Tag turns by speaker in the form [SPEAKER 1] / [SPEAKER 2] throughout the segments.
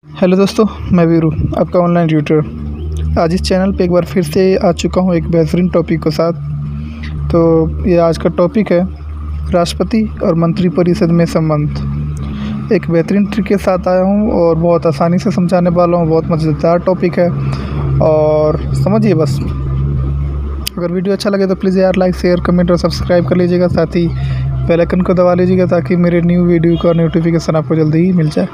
[SPEAKER 1] Hello दोस्तों, मैं वीरू, आपका ऑनलाइन ट्यूटर। आज इस चैनल पे एक बार फिर से आ चुका हूँ एक बेहतरीन टॉपिक के साथ। तो ये आज का टॉपिक है राष्ट्रपति और मंत्रिपरिषद में संबंध। एक बेहतरीन ट्रिक के साथ आया हूँ और बहुत आसानी से समझाने वाला हूँ। बहुत मज़ेदार टॉपिक है और समझिए बस। अगर वीडियो अच्छा लगे तो प्लीज़ यार लाइक, शेयर, कमेंट और सब्सक्राइब कर लीजिएगा। साथ ही बेल आइकन को दबा लीजिएगा ताकि मेरे न्यू वीडियो का नोटिफिकेशन आपको जल्दी ही मिल जाए।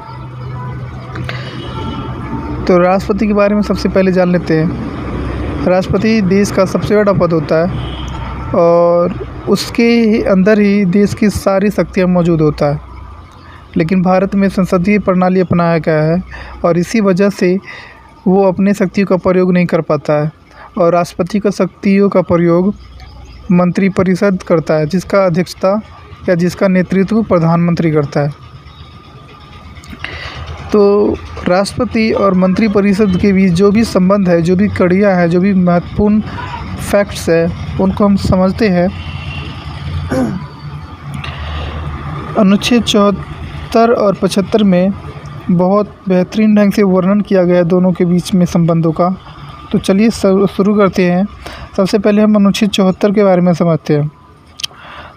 [SPEAKER 1] तो राष्ट्रपति के बारे में सबसे पहले जान लेते हैं। राष्ट्रपति देश का सबसे बड़ा पद होता है और उसके अंदर ही देश की सारी शक्तियाँ मौजूद होता है। लेकिन भारत में संसदीय प्रणाली अपनाया गया है और इसी वजह से वो अपने शक्तियों का प्रयोग नहीं कर पाता है और राष्ट्रपति का शक्तियों का प्रयोग मंत्रिपरिषद करता है, जिसका अध्यक्षता या जिसका नेतृत्व प्रधानमंत्री करता है। तो राष्ट्रपति और मंत्रिपरिषद के बीच जो भी संबंध है, जो भी कड़ियाँ हैं, जो भी महत्वपूर्ण फैक्ट्स है, उनको हम समझते हैं। अनुच्छेद 74 और 75 में बहुत बेहतरीन ढंग से वर्णन किया गया है दोनों के बीच में संबंधों का। तो चलिए शुरू करते हैं। सबसे पहले हम अनुच्छेद 74 के बारे में समझते हैं।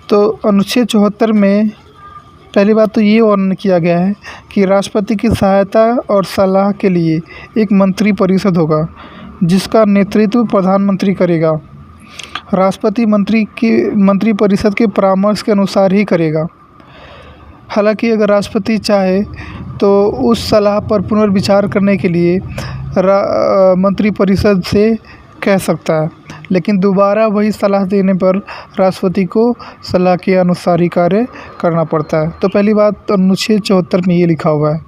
[SPEAKER 1] तो अनुच्छेद 74 में पहली बात तो ये वर्णन किया गया है कि राष्ट्रपति की सहायता और सलाह के लिए एक मंत्रिपरिषद होगा, जिसका नेतृत्व प्रधानमंत्री करेगा। राष्ट्रपति मंत्रिपरिषद के परामर्श के अनुसार ही करेगा। हालांकि अगर राष्ट्रपति चाहे तो उस सलाह पर पुनर्विचार करने के लिए मंत्रिपरिषद से कह सकता है, लेकिन दोबारा वही सलाह देने पर राष्ट्रपति को सलाह के अनुसार ही कार्य करना पड़ता है। तो पहली बात अनुच्छेद 74 में ये लिखा हुआ है।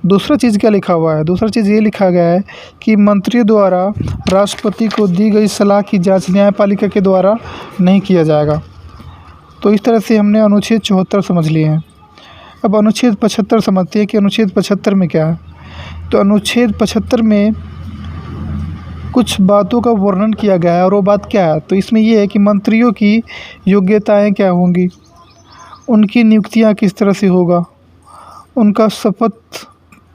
[SPEAKER 1] दूसरा चीज़ क्या लिखा हुआ है? दूसरा चीज़ ये लिखा गया है कि मंत्रियों द्वारा राष्ट्रपति को दी गई सलाह की जांच न्यायपालिका के द्वारा नहीं किया जाएगा। तो इस तरह से हमने अनुच्छेद 74 समझ लिए हैं। अब अनुच्छेद 75 समझते हैं कि अनुच्छेद 75 में क्या है। तो अनुच्छेद 75 में कुछ बातों का वर्णन किया गया है और वो बात क्या है? तो इसमें ये है कि मंत्रियों की योग्यताएं क्या होंगी, उनकी नियुक्तियां किस तरह से होगा, उनका शपथ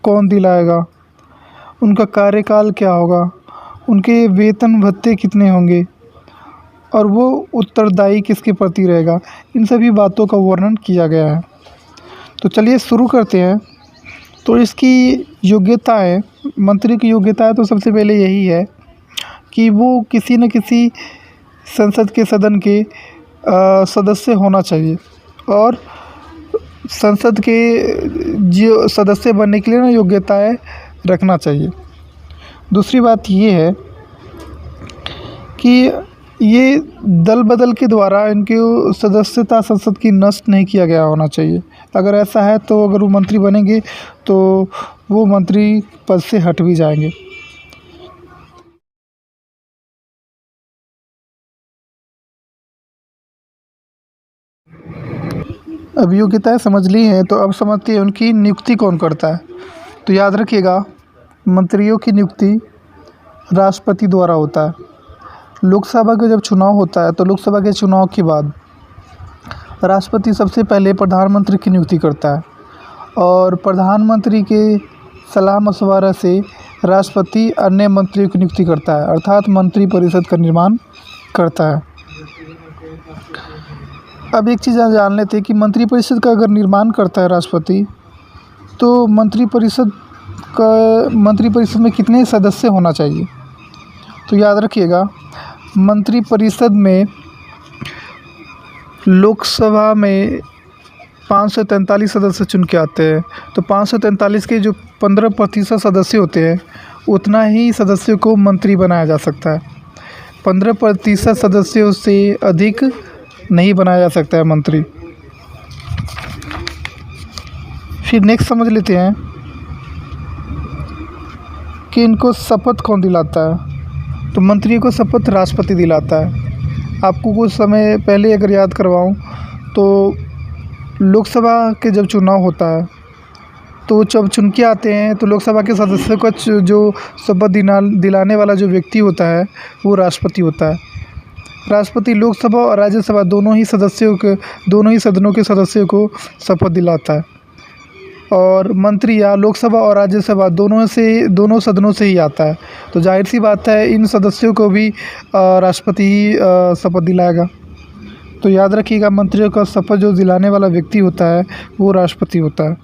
[SPEAKER 1] कौन दिलाएगा, उनका कार्यकाल क्या होगा, उनके वेतन भत्ते कितने होंगे और वो उत्तरदायी किसके प्रति रहेगा। इन सभी बातों का वर्णन किया गया है। तो चलिए शुरू करते हैं। तो इसकी योग्यताएं, मंत्री की योग्यताएं तो सबसे पहले यही है कि वो किसी न किसी संसद के सदन के सदस्य होना चाहिए और संसद के जो सदस्य बनने के लिए ना योग्यताएं रखना चाहिए। दूसरी बात ये है कि ये दल बदल के द्वारा इनकी सदस्यता संसद की नष्ट नहीं किया गया होना चाहिए। अगर ऐसा है तो अगर वो मंत्री बनेंगे तो वो मंत्री पद से हट भी जाएंगे। अब योग्यताएं समझ ली हैं तो अब समझते हैं उनकी नियुक्ति कौन करता है। तो याद रखिएगा, मंत्रियों की नियुक्ति राष्ट्रपति द्वारा होता है। लोकसभा का जब चुनाव होता है तो लोकसभा के चुनाव के बाद राष्ट्रपति सबसे पहले प्रधानमंत्री की नियुक्ति करता है और प्रधानमंत्री के सलाह मशवरा से राष्ट्रपति अन्य मंत्रियों की नियुक्ति करता है, अर्थात मंत्रिपरिषद का निर्माण करता है। अब एक चीज़ जान लेते हैं कि मंत्रिपरिषद का अगर निर्माण करता है राष्ट्रपति, तो मंत्रिपरिषद में कितने सदस्य होना चाहिए। तो याद रखिएगा, मंत्रिपरिषद में लोकसभा में 543 सदस्य चुन के आते हैं। तो 543 के जो 15% सदस्य होते हैं, उतना ही सदस्यों को मंत्री बनाया जा सकता है। 15% सदस्यों से अधिक नहीं बनाया जा सकता है मंत्री। फिर नेक्स्ट समझ लेते हैं कि इनको शपथ कौन दिलाता है। तो मंत्रियों को शपथ राष्ट्रपति दिलाता है। आपको कुछ समय पहले अगर याद करवाऊं तो लोकसभा के जब चुनाव होता है तो जब चुन के आते हैं तो लोकसभा के सदस्यों का जो शपथ दिलाने वाला जो व्यक्ति होता है वो राष्ट्रपति होता है। राष्ट्रपति लोकसभा और राज्यसभा दोनों ही सदनों के सदस्यों को शपथ दिलाता है। और मंत्री या लोकसभा और राज्यसभा दोनों सदनों से ही आता है। तो जाहिर सी बात है इन सदस्यों को भी राष्ट्रपति ही शपथ दिलाएगा। तो याद रखिएगा, मंत्रियों का शपथ जो दिलाने वाला व्यक्ति होता है वो राष्ट्रपति होता है।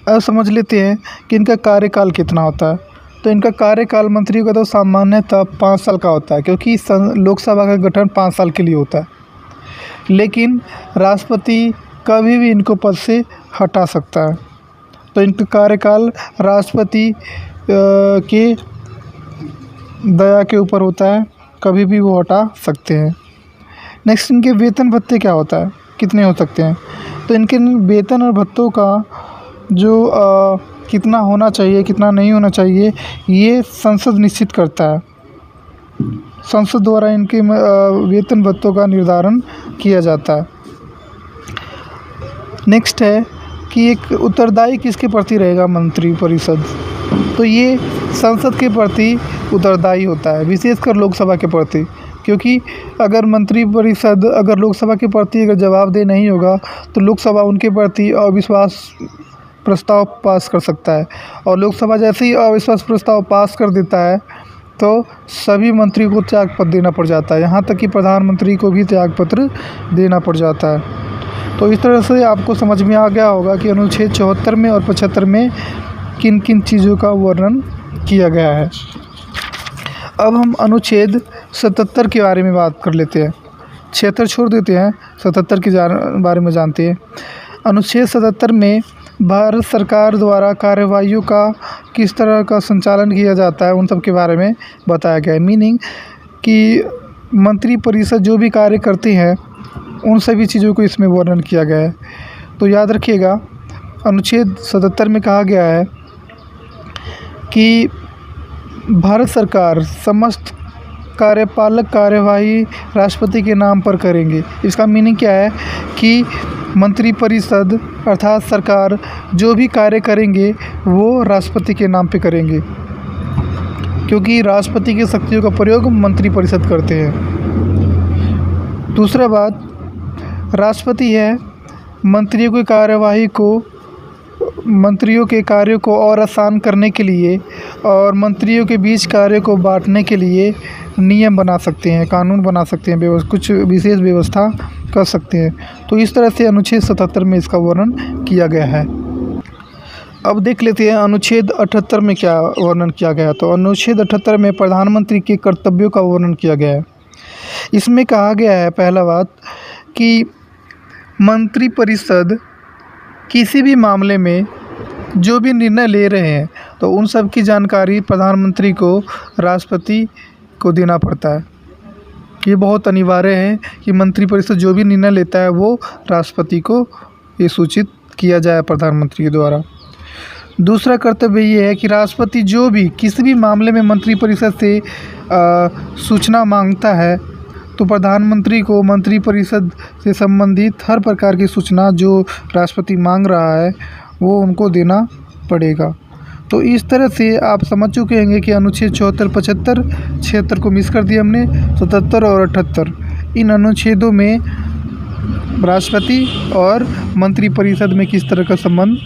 [SPEAKER 1] अब समझ लेते हैं कि इनका कार्यकाल कितना होता है। तो इनका कार्यकाल मंत्रियों का तो सामान्यतः 5 साल का होता है, क्योंकि लोकसभा का गठन 5 साल के लिए होता है। लेकिन राष्ट्रपति कभी भी इनको पद से हटा सकता है। तो इनका कार्यकाल राष्ट्रपति के दया के ऊपर होता है, कभी भी वो हटा सकते हैं। नेक्स्ट, इनके वेतन भत्ते क्या होता है, कितने हो सकते हैं। तो इनके वेतन और भत्तों का जो कितना होना चाहिए कितना नहीं होना चाहिए ये संसद निश्चित करता है। संसद द्वारा इनके वेतन भत्तों का निर्धारण किया जाता है। नेक्स्ट है कि एक उत्तरदायी किसके प्रति रहेगा मंत्रिपरिषद। तो ये संसद के प्रति उत्तरदायी होता है, विशेषकर लोकसभा के प्रति, क्योंकि अगर मंत्रिपरिषद अगर लोकसभा के प्रति अगर जवाबदेह नहीं होगा तो लोकसभा उनके प्रति अविश्वास प्रस्ताव पास कर सकता है। और लोकसभा जैसे ही अविश्वास प्रस्ताव पास कर देता है तो सभी मंत्रियों को त्यागपत्र देना पड़ जाता है, यहाँ तक कि प्रधानमंत्री को भी त्यागपत्र देना पड़ जाता है। तो इस तरह से आपको समझ में आ गया होगा कि अनुच्छेद 74 में और 75 में किन किन चीज़ों का वर्णन किया गया है। अब हम अनुच्छेद 77 के बारे में बात कर लेते हैं। 76 छोड़ देते हैं, 77 के बारे में जानते हैं। अनुच्छेद 77 में भारत सरकार द्वारा कार्यवाहियों का किस तरह का संचालन किया जाता है उन सब के बारे में बताया गया है। मीनिंग कि मंत्रिपरिषद जो भी कार्य करती है उन सभी चीज़ों को इसमें वर्णन किया गया है। तो याद रखिएगा, अनुच्छेद 77 में कहा गया है कि भारत सरकार समस्त कार्यपालक कार्यवाही राष्ट्रपति के नाम पर करेंगे। इसका मीनिंग क्या है कि मंत्रिपरिषद अर्थात सरकार जो भी कार्य करेंगे वो राष्ट्रपति के नाम पे करेंगे, क्योंकि राष्ट्रपति की शक्तियों का प्रयोग मंत्रिपरिषद करते हैं। दूसरा बात, राष्ट्रपति है मंत्रियों के कार्यों को और आसान करने के लिए और मंत्रियों के बीच कार्य को बांटने के लिए नियम बना सकते हैं, कानून बना सकते हैं, कुछ विशेष व्यवस्था कर सकते हैं। तो इस तरह से अनुच्छेद 77 में इसका वर्णन किया गया है। अब देख लेते हैं अनुच्छेद 78 में क्या वर्णन किया गया है। तो अनुच्छेद 78 में प्रधानमंत्री के कर्तव्यों का वर्णन किया गया है। इसमें कहा गया है, पहला बात, कि मंत्रिपरिषद किसी भी मामले में जो भी निर्णय ले रहे हैं तो उन सब की जानकारी प्रधानमंत्री को राष्ट्रपति को देना पड़ता है। ये बहुत अनिवार्य है कि मंत्रिपरिषद जो भी निर्णय लेता है वो राष्ट्रपति को ये सूचित किया जाए प्रधानमंत्री के द्वारा। दूसरा कर्तव्य ये है कि राष्ट्रपति जो भी किसी भी मामले में मंत्रिपरिषद से सूचना मांगता है तो प्रधानमंत्री को मंत्रिपरिषद से संबंधित हर प्रकार की सूचना जो राष्ट्रपति मांग रहा है वो उनको देना पड़ेगा। तो इस तरह से आप समझ चुके होंगे कि अनुच्छेद 74, 75, 76 को मिस कर दिया हमने, 77 और 78 इन अनुच्छेदों में राष्ट्रपति और मंत्रिपरिषद में किस तरह का संबंध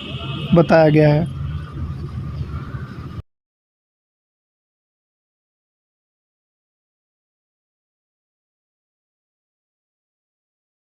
[SPEAKER 1] बताया गया है।